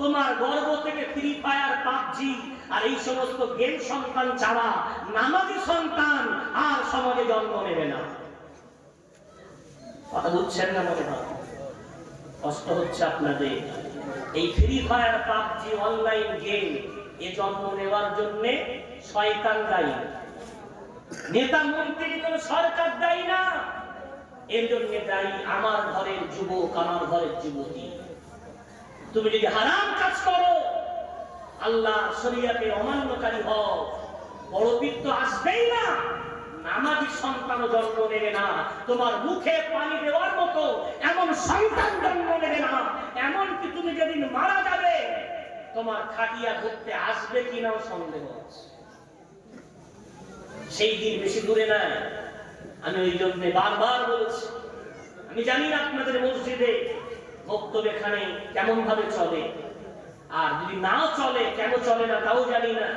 তোমার গর্ভ থেকে ফ্রি ফায়ার, পাবজি আর এই সমস্ত গেম সন্তান ছাড়া নামাজি সন্তান আর সমাজে জন্ম নেবে না। কথা বুঝছেন না? মনে হয় কষ্ট হচ্ছে আপনাদের। এই free fire, PUBG, online game এ জন্ম নেওয়ার জন্য শয়তান দায়ী, নেতা মন্ত্রী কোন সরকার দায়ী না। এর জন্য দায়ী আমার ঘরের যুবক, আমার ঘরের যুবতী। তুমি যদি হারাম কাজ করো, আল্লাহ শরীয়তে অমান্যকারী হও, বড় পীর তো আসবেই না, নামাজি সন্তানও জন্ম নেবে না। তোমার মুখে পানি দেওয়ার মতো এমন সন্তান জন্ম নেবে না। এমনকি তুমি যেদিন মারা যাবে, তোমার খাটিয়া ধরতে আসবে কিনাও সন্দেহ আছে। সেই দিন বেশি দূরে নাই। আমি ওই জন্য বারবার বলছি, আমি জানি না আপনাদের মসজিদে বক্তব্যখানে কেমন ভাবে চলে, আর যদি না চলে কেন চলে না তাও জানি না।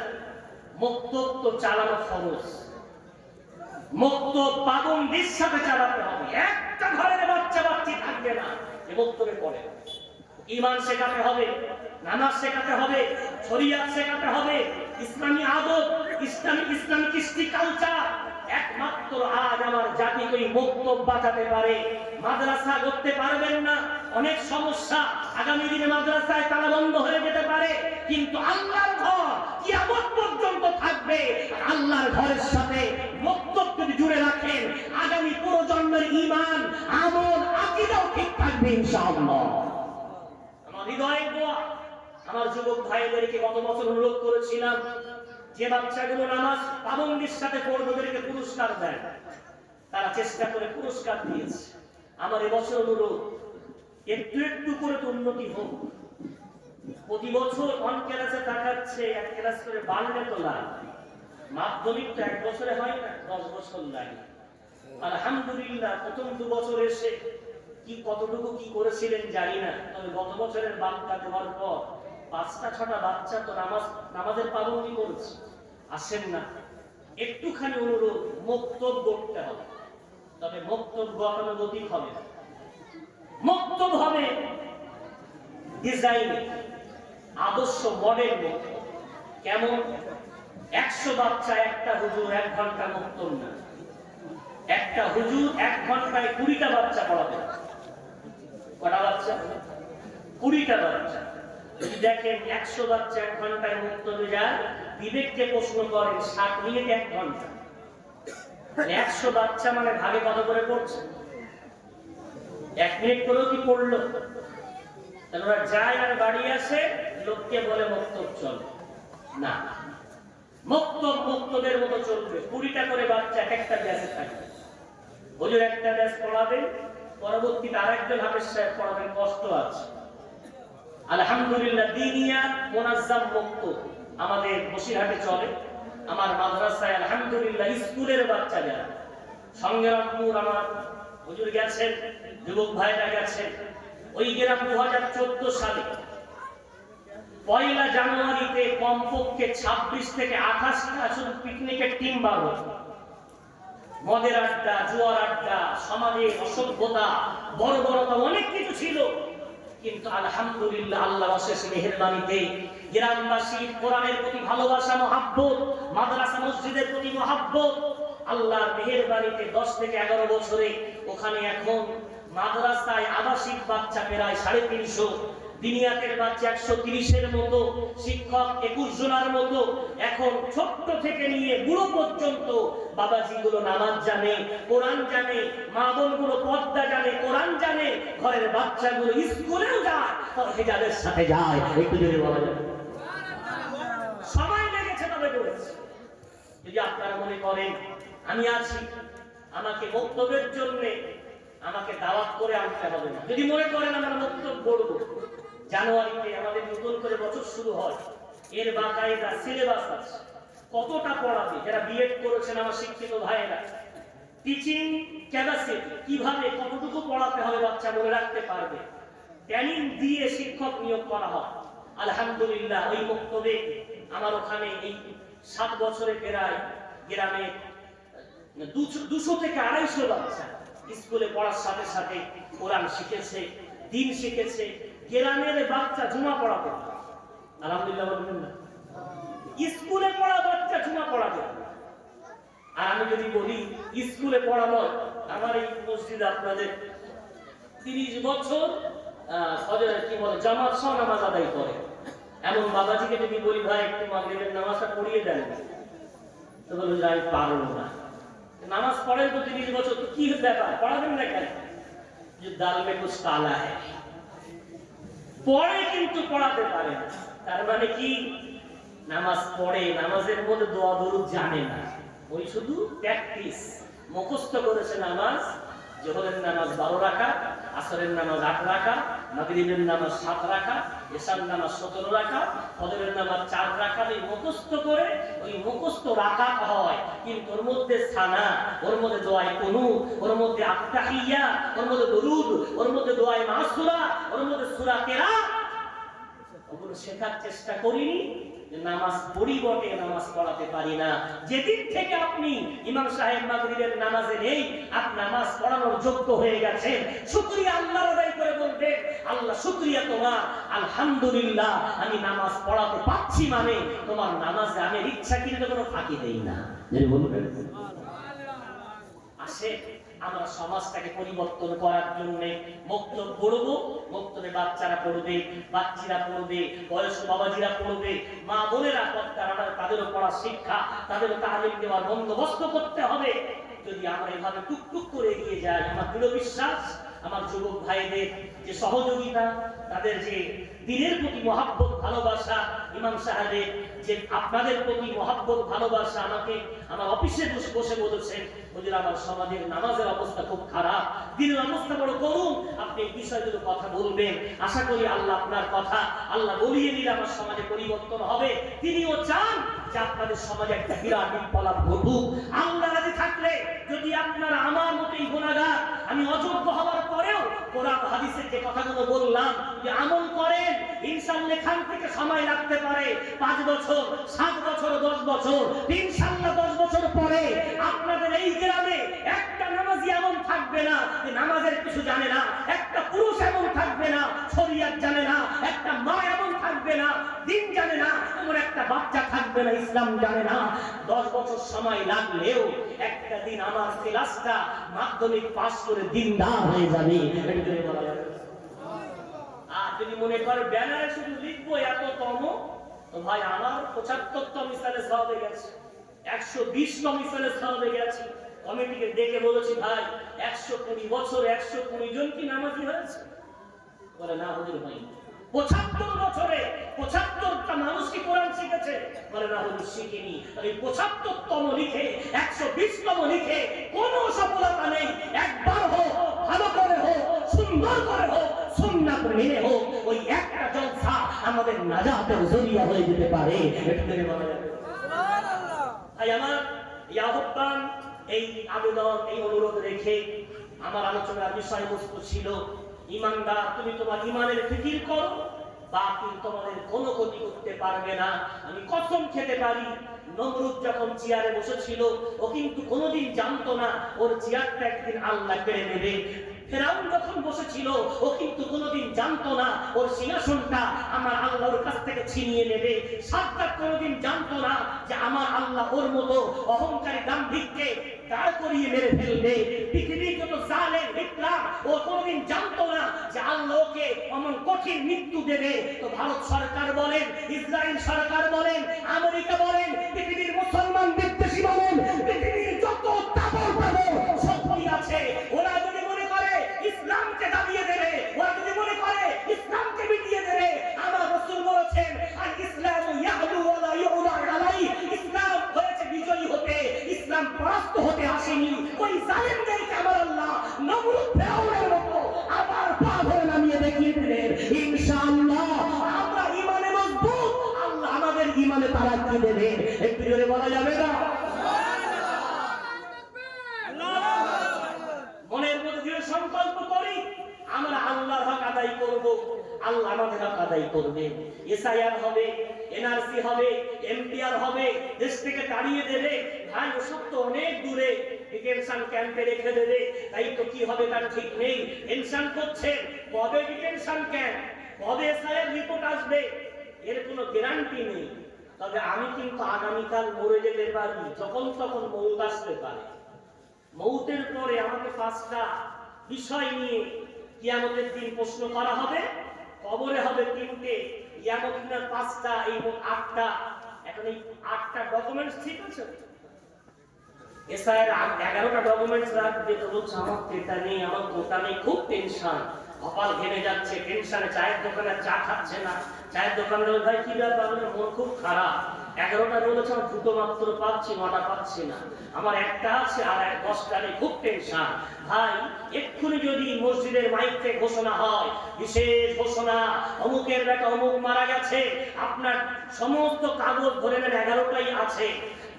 বক্তব্য তো চালানো ফরজ, বক্তব্য পাবন্দির সাথে চালাতে হবে। একটা ঘরের বাচ্চা বাচ্চি থাকবে না এ বক্তব্যে পড়ে। ঈমান শেখাতে হবে, নামাজ শেখাতে হবে, শরিয়াত শেখাতে হবে, ইসলামী আদব, ইসলামিক কৃষ্টি কালচার। একমাত্র আজ আমার জাতিকে এই বক্তব্য বাঁচাতে পারে। মাদ্রাসা করতে পারবেন না, অনেক সমস্যা। আগামী দিনে মাদ্রাসায় তালা বন্ধ হয়ে যেতে পারে, কিন্তু আল্লাহর ঘর কিয়ামত পর্যন্ত থাকবে। আল্লাহর ঘরের সাথে বক্তব্য যদি জুড়ে রাখেন, আগামী প্রজন্মের ঈমান, আমল, আকীদাও ঠিক থাকবে ইনশাআল্লাহ। আমার হৃদয়ের দোয়া, আমার যুবক ভাইদেরকে গত বছর অনুরোধ করেছিলাম, যে বাচ্চাগুলো নামাজ পাবন্দির সাথে পড়বে ওদেরকে পুরস্কার দেয়। তারা চেষ্টা করে পুরস্কার দিয়েছে। আমার এবছর অনুরোধ, একটু একটু করে তো উন্নতি হোক। প্রতি বছর অন ক্লাসে তাকাচ্ছে, এক ক্লাস করে বাড়লে তো লাভ। মাধ্যমিক তো 1 বছরে হয় না, 10 বছর লাগে। আলহামদুলিল্লাহ প্রথম 2 বছর এসে কি কতটুকু কি করেছিলেন জানি না, তবে গত বছরের বাচ্চা দেওয়ার পর 5টা 6টা বাচ্চা তো নামাজের পাবন্দি করেছে, আসেন না। একটুখানি অনুরোধ, মক্তব করতে হবে, তবে মক্তব গতানুগতিক হবে না, মক্তব হবে ডিজাইন আদর্শ মডেল মক্তব। কেমন? 100 বাচ্চা একটা হুজুর 1 ঘন্টা মক্তব না, একটা হুজুর 1 ঘন্টায় 20টা বাচ্চা পড়াবে। কটা বাচ্চা? 20টা বাচ্চা। যদি দেখেন 100 বাচ্চা 1 ঘন্টায় মক্তবে যায়, বিবেককে প্রশ্ন করেন 60 মিনিট 1 ঘন্টা, 100 বাচ্চা মানে ভাগে কত করে পড়ছে? 1 মিনিট করেও কি পড়লো? তাহলে ওরা যায় আর বাড়ি আসে, লোককে বলে মক্তব চলে না। মক্তবের মতো চলবে। 20টা করে বাচ্চা একটা ব্যাচে থাকবে। হুজুর একটা ব্যাচ পড়াবেন, পরবর্তীতে আরেকজন হাফেজ সাহেব পড়াবেন, কষ্ট আছে। আলহামদুলিল্লাহ দিনিয়া মুনাজ্জাম মক্তব আমাদের বসিরহাটে চলে। আমার মাদ্রাসায় আলহামদুলিল্লাহ স্কুলের বাচ্চা যারা, সংগ্রামপুর আমার হুজুর গেছেন, যুবক ভাইরা গেছেন। ওই গ্রাম 2014 সালে 1 জানুয়ারিতে কমপক্ষে 26 থেকে 28টা শুধু পিকনিকের টিম বার হতো। মদের আড্ডা, জুয়ার আড্ডা, সমাজে অসভ্যতা, বর্বরতা অনেক কিছু ছিল, কিন্তু আলহামদুলিল্লাহ আল্লাহর অশেষ মেহেরবানিতে গ্রামবাসীর কোরআনের প্রতি ভালোবাসা, মহাব্বত, মাদ্রাসা মসজিদের প্রতি মহাব্বত, আল্লাহর মেহেরবানিতে 10 থেকে 11 বছরে ওখানে এখন মাদ্রাসায় আবাসিক বাচ্চা প্রায় 350, দিনিয়াতের বাচ্চা 130-এর মতো, শিক্ষক 21 জনের মতো। এখন ছোট্ট থেকে নিয়ে বুড়ো পর্যন্ত বাবাজিগুলো নামাজ জানে, কোরআন জানে, মা বোনগুলো পর্দা জানে, কোরআন জানে, ঘরের বাচ্চাগুলো স্কুলেও যায়, হেজাবের সাথে যায়। একটু জোরে বলা যাবে? সময় লেগেছে, তবে করেছে। যদি আপনারা মনে করেন আমি আছি, আমাকে বক্তব্যের জন্য আমাকে দাওয়াত করে আনতে হবে না। যদি মনে করেন আমরা বক্তব্য করব, জানুয়ারিতে আমাদের নতুন করে বছর শুরু হয়, এর বাকায়দা সিলেবাস আছে, কতটা পড়াবে। যারা বিএড করেছেন আমার শিক্ষিত ভাইয়েরা, টিচিং ক্যাপাসিটি কিভাবে কতটুকু পড়াতে হবে বাচ্চা মনে রাখতে পারবে, ট্রেনিং দিয়ে শিক্ষক নিয়োগ করা হয়। আলহামদুলিল্লাহ ওই বক্তব্যে আমার ওখানে এই 7 বছরে প্রায় গ্রামে 200 থেকে 250 বাচ্চা স্কুলে পড়ার সাথে সাথে কোরআন শিখেছে, দিন শিখেছে। গ্রামের বাচ্চা জুমা পড়াবে, আলহামদুলিল্লাহ বলবেন না? স্কুলে পড়া বাচ্চা জুমা পড়াবে। আর আমি যদি বলি স্কুলে পড়ানো, আমার এই মসজিদে আপনাদের 30 বছর কি বলে জামাত সহ নামাজ আদায় করে এমন বাবাজিকে যদি বলি ভাই একটু মাগরিবের নামাজটা পড়িয়ে দেন, তো বলুন আমি পারবো না। নামাজ পড়েন তো 30 বছর, তো কি ব্যাপার পড়াবেন না কেন? যে দাল মে কুছ কালা হ্যায়, পড়ে কিন্তু পড়াতে পারে না। তার মানে কি? নামাজ পড়ে, নামাজের মধ্যে দোয়া দরুদ জানে না, ওই শুধু প্র্যাকটিস, মুখস্থ করেছে নামাজ। জোহরের নামাজ 12 রাকাত, আসরের নামাজ 8 রাকাত, মাগরিবের নামাজ 7 রাকাত, এশার নামাজ 17 রাকাত, ফজরের নামাজ 4 রাকাত। এই মুখস্থ করে ওই মুখস্থ রাকাত হয়, কিন্তু ওর মধ্যে সানা, ওর মধ্যে দোয়ায়ে কুনুত, ওর মধ্যে আত্তাহিয়া, ওর মধ্যে দরুদ, ওর মধ্যে দোয়ায়ে মাসুরা, ওর মধ্যে সূরা কেরাত, ওগুলো শেখার চেষ্টা করিনি। নামাজ পড়ি বটে, নামাজ পড়াতে পারি না। যেদিন থেকে আপনি ইমাম সাহেব মাগরিবের নামাজে নেই, আপনি নামাজ পড়ানোর যোগ্য হয়ে গেছেন, শুকরিয়া আল্লাহর আদায় করে বলবেন, আল্লাহ শুকরিয়া তোমার, আলহামদুলিল্লাহ আমি নামাজ পড়াতে পারছি, মানে তোমার নামাজে আমি ইচ্ছা কিন্তু কোনো ফাঁকি দেই না। বলবেন আসে আমরা সমাজটাকে পরিবর্তন করার জন্য বক্তব্য পড়বো, বক্তব্যে বাচ্চারা পড়বে, বাচ্চারা পড়বে, বয়স্ক বাবাজিরা পড়বে, মা বোনেরা তাদেরও পড়ার শিক্ষা, তাদেরও তালিম দেওয়ার বন্দোবস্ত করতে হবে। যদি আমরা এভাবে টুকটুক করে এগিয়ে যাই, আমার দৃঢ় বিশ্বাস আমার যুবক ভাইদের যে সহযোগিতা, তাদের যে দিনের প্রতি মহাব্বত ভালোবাসা, ইমাম সাহেবের যে আপনাদের প্রতি মহাব্বত ভালোবাসা, আমাকে আমার অফিসে বসে বলেছেন হুজুর আমার সমাজের নামাজের অবস্থা খুব খারাপ, দিনের অবস্থা বড় করুন, আপনি এই বিষয়গুলো কথা বলবেন। আশা করি আল্লাহ আপনার কথা আল্লাহ বলিয়ে দিলে আমার সমাজে পরিবর্তন হবে। তিনিও চান যে আপনাদের সমাজে একটা বিরাট বিপ্লব ঘটুক। আল্লাহ রাজি থাকলে যদি আপনারা আমার মতোই গুনাহগার, আমি অযোগ্য হওয়ার পরেও কোরআন হাদিসের যে কথাগুলো বললাম যে আমল করেন, ইনশাআল্লাহ এখান থেকে সময় লাগতে পারে 5 বছর, 7 বছর, 10 বছর, ইনশাআল্লাহ 10 বছর পরে আপনাদের এই গ্রামে একটা নামাজি এমন থাকবে না যে নামাজের কিছু জানে না, একটা পুরুষ এমন থাকবে না শরীয়ত জানে না, একটা মা এমন থাকবে না দিন জানে না, এমন একটা বাচ্চা থাকবে না ইসলাম জানে না। 10 বছর সময় লাগলেও একটা দিন আমার ক্লাসটা মাধ্যমিক পাস করে দিনদার হয়ে যাবে। আর যদি মনে করে ব্যানারে শুধু লিখবো এত তম, তো ভাই আমার 75 মিসালে সওয়াব হয়ে গেছে, 120 মিসালে সওয়াব হয়ে গেছে। কমিটিকে ডেকে বলেছি ভাই 120 বছর 120 জন কি নামাজি হয়েছে? বলে না হুজুর ভাই 75 বছরে 75টা মানুষ কি কোরআন শিখেছে? বলে না হুজুর শিখিনি। এই 75তম লিখে 120তম লিখে কোনো সফলতা নেই। একবার হোক, ভালো করে হোক, সুন্দর করে হোক, সুন্নাত মেনে হোক, ওই একটা জলসা আমাদের নাজাতের জরিয়া হয়ে যেতে পারে। এটা থেকে বলা যাবে সুবহানাল্লাহ। তাই আমার এই আহ্বান, এই আবেদন, এই অনুরোধ রেখে আমার আলোচনার বিষয়বস্তু ছিল ইমানদার তুমি তোমার ইমানের ফিকির করো, বাতিল তোমাদের কোনো ক্ষতি করতে পারবে না। আমি কসম খেতে পারি নমরুদ যখন চেয়ারে বসেছিল ও কিন্তু কোনোদিন জানতো না ওর চেয়ারটা একদিন আল্লাহ কেড়ে নেবে। ফেরাউন যখন বসেছিল ও কিন্তু কোনোদিন জানতো না ওর সিংহাসনটা আমার আল্লাহর কাছ থেকে ছিনিয়ে নেবে। সাদ্দাত কোনোদিন জানতো না যে আমার আল্লাহ ওর মতো অহংকারী দাম্ভিককে দাঁড় করিয়ে মেরে ফেলবে। পৃথিবীর যত জালেম হিটলার ও কোনোদিন জানতো না যে আল্লাহকে এমন কঠিন মৃত্যু দেবে। তো ভারত সরকার বলেন, ইসরায়েল সরকার বলেন, আমেরিকা বলেন, পৃথিবীর মুসলমান বিদ্বেষী বলেন, পৃথিবীর যত তাবড় শক্তি আছে, ওরা যদি মনে করে ইসলামকে দাবিয়ে দেবে, ওরা যদি মনে করে ইসলামকে মিটিয়ে দেবে, আমার রাসূল বলেছেন আল ইসলামু ইয়াহদু ওয়া লা ইউলা আলাই, ইসলাম হয়েছে বিজয়ী হতে, ইসলাম পরাস্ত হতে আসেনি। ওই জালেমদেরকে আমার আল্লাহ নমরুদ ফেরাউনের মতো আবার পা ধরে নামিয়ে দেখিয়ে দিলেন। ইনশাআল্লাহ আমরা ঈমানে মজবুত, আল্লাহ আমাদের ঈমানে তারাক্কি দেবেন। একটু জোরে বলা যাবে না মনের মধ্যে দৃঢ় সংকল্প করি আমরা আল্লাহর হক আদায় করব, আল্লাহ আমাদের হক আদায় করবে। এসআইআর হবে, এনআরসি হবে, এমপিআর হবে, দেশ থেকে তাড়িয়ে দেবে, ভাই ওসব তো অনেক দূরে, ডিটেনশন ক্যাম্পে রেখে দেবে। তাই তো কি হবে তার ঠিক নেই। টেনশন করছে কবে ডিটেনশন ক্যাম্প, কবে এসআইআর রিপোর্ট আসবে, এর কোনো গ্যারান্টি নেই। তবে আমি কিন্তু আগামীকাল মরে যেতে পারি, যখন তখন মৌত আসতে পারে। মৌতের পরে আমাকে 5টা বিষয় নিয়ে কিয়ামতের দিন প্রশ্ন করা হবে। কবরে হবে 3টে, কিয়ামতের 5টা, এই মোট 8টা। এখন এই 8টা ডকুমেন্টস ঠিক আছে, এসআইআর 11টা ডকুমেন্টস রাখবে, তো বলছে আমার এটা নেই, আমার ওটা নেই, খুব টেনশন, কপাল ঘেমে যাচ্ছে টেনশনে। চায়ের দোকানে চা খাচ্ছে না, চায়ের দোকানদার ভাই কি ব্যাপার, মন খুব খারাপ, 11টা বলেছে আমার 2টো মাত্র পাচ্ছি, 9টা পাচ্ছি না, আমার একটা আছে আর 10টা নেই, খুব টেনশন। ভাই এক্ষুনি যদি মসজিদের মাইক থেকে ঘোষণা হয় বিশেষ ঘোষণা, অমুকের বেটা অমুক মারা গেছে, আপনার সমস্ত কাগজ ধরে নেন 11টাই আছে,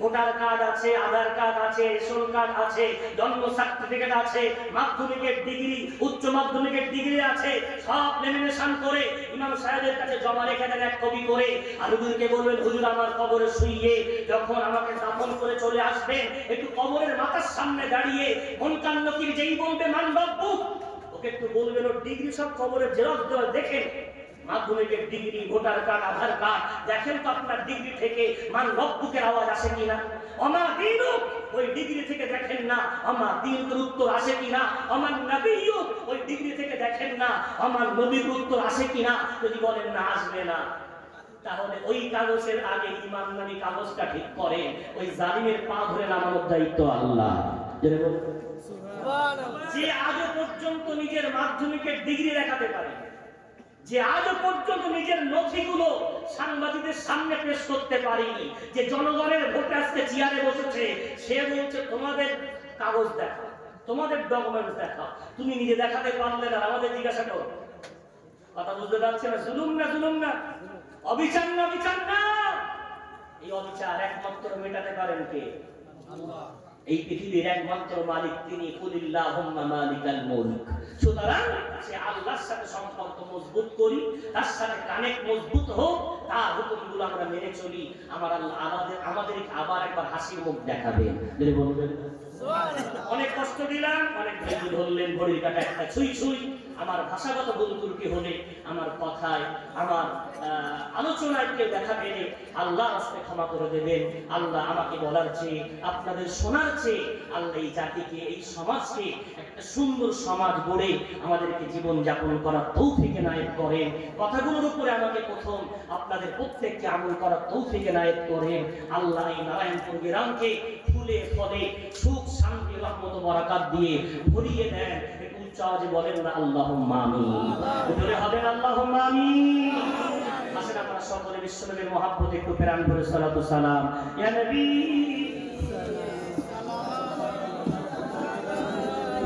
ভোটার কার্ড আছে, আধার কার্ড আছে, রেশন কার্ড আছে, জন্ম সার্টিফিকেট আছে, মাধ্যমিকের ডিগ্রি, উচ্চ মাধ্যমিকের ডিগ্রি আছে, সব লেমিনেশন করে ইমাম সাহেবের কাছে জমা রেখে দেন 1 কপি করে। আর হুজুরকে বলবেন হুজুর আমার কবরে শুইয়ে যখন আমাকে দাফন করে চলে আসবেন, একটু কবরের মাথার সামনে দাঁড়িয়ে মনকান নকির যেই বলবে মান রব্বুক, ওকে একটু বলবেন ওর ডিগ্রি সব কবরের জেরক্স দেওয়া দেখেন, মাধ্যমিকের ডিগ্রি, ভোটার কার্ড, আধার কার্ড দেখেন তো আপনার ডিগ্রি থেকে মান রব্বুকের আওয়াজ আসে কিনা। আমার দিনুক ওই ডিগ্রি থেকে দেখেন না আমার দিনের উত্তর আসে কিনা। আমার নবীও ওই ডিগ্রি থেকে দেখেন না আমার নবীর উত্তর আসে কিনা। যদি বলেন না আসবে না, তাহলে ওই কাগজের আগে ইমাম নামী কাগজটা ঠিক করে, ওই জালিমের পা ধরে নামানোর দায়িত্ব আল্লাহ। যে আজও পর্যন্ত নিজের মাধ্যমিকের ডিগ্রি দেখাতে পারে, যে আজও পর্যন্ত নিজের নথিগুলো সাংবাদিকদের সামনে পেশ করতে পারেনি, যে জনগণের ভোটে আজকে চেয়ারে বসেছে, সে বলছে তোমাদের কাগজ দেখাও, তোমাদের ডকুমেন্টস দেখাও। তুমি নিজে দেখাতে পারলে না, আমাদের জিজ্ঞাসা করো। কথা বুঝতে পারছে না? জুলুম না, জুলুম না, অবিচার না, অবিচার না। এই অবিচার একমাত্র মেটাতে পারেন কে? আল্লাহ। এই পৃথিবীর একমাত্র মালিক তিনি। কুলিল্লাহুম্মা মালিকাল মুলক। সুতরাং সে আল্লাহর সাথে সম্পর্ক মজবুত করি, তার সাথে কানেক্ট মজবুত হোক, তার হুকুমগুলো আমরা মেনে চলি। আমার আল্লাহ আমাদেরকে আবার একবার হাসির মুখ দেখাবেন। যদি বলবেন অনেক কষ্ট দিলাম, অনেক ধৈর্য ধরলেন, ঘড়ির কাটা একটা ছুঁই ছুঁই। আমার ভাষাগত ভুল ত্রুটি হলে, আমার কথায়, আমার আলোচনায় কেউ দেখা পেলে আল্লাহ রাস্তে ক্ষমা করে দেবেন। আল্লাহ আমাকে বলার চেয়ে, আপনাদের শোনার চেয়ে, আল্লাহ এই জাতিকে, এই সমাজকে একটা সুন্দর সমাজ গড়ে আমাদেরকে জীবন যাপন করার তৌফিক এনায়েত করেন। কথাগুলোর উপরে আমাকে প্রথম আপনাদের প্রত্যেককে আমল করার তৌফিক এনায়েত করেন। আল্লাহ এই নারায়ণপুর গ্রামকে ফুলে ফলে সুখ শান্তি রহমত বরাকাত দিয়ে ভরিয়ে দেন। একটু উচ্চ আওয়াজে বলেন না আল্লাহুম্মা আমিন। জোরে হবেন আল্লাহুম্মা আমিন। আসেন আমরা সকলে বিশ্বনবীর মহব্বতে একটু প্রেরণ করে সালাতু সালাম ইয়া নবী